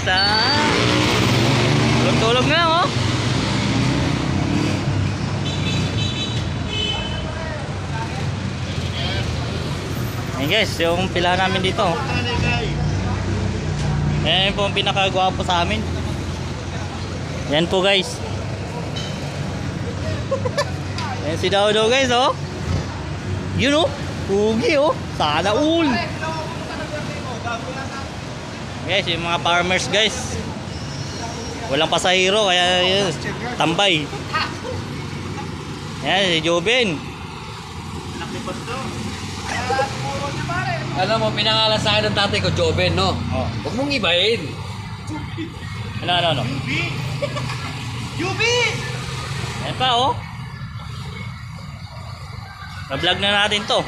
guys, tulog-tulog na lang, oh. Ayan guys, yung pila namin dito. Ayan po ang pinakagwapo sa amin. Ayan po guys. Ayan si Dodo guys, oh. Yun, oh. Pugi, oh. Sana all. Guys, yung mga farmers guys. Walang pasahero, kaya yun, tambay. Ayan si Joben. Alam mo, pinangalan sa akin ng tatay ko, Joven, no? Oh. Huwag mong ibahin. Ano? Yubi! Ayan pa, oh. Na-vlog na natin to.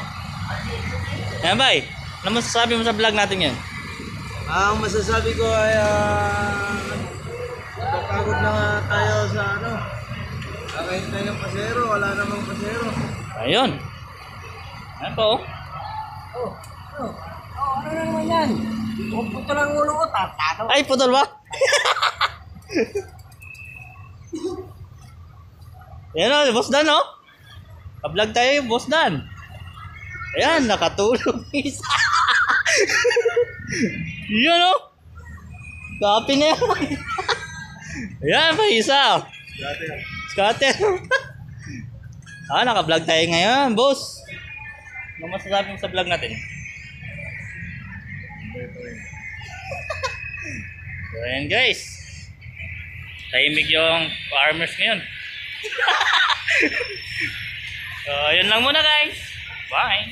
Ayan ba, eh. Ano masasabi mo sa vlog natin yan? Ang masasabi ko ay napagod na nga tayo sa ano. Kakain tayo ng pasero, wala namang pasero. Ayun. Ayan pa, oh. Ano na naman yan? Puto lang ulo ko, tatado. Ay, putol ba? Ayan, oh, Boss Dan, oh. Ka-vlog tayo yung Boss Dan. Ayan, nakatulog isa. Yan, oh. Copy na yan. Ayan, pa isa. Scatter. Naka-vlog tayo ngayon, boss. Ano masasabi mo sa vlog natin? So, ayan guys. Tahimik yung farmers ngayon. So, yun lang muna guys. Bye.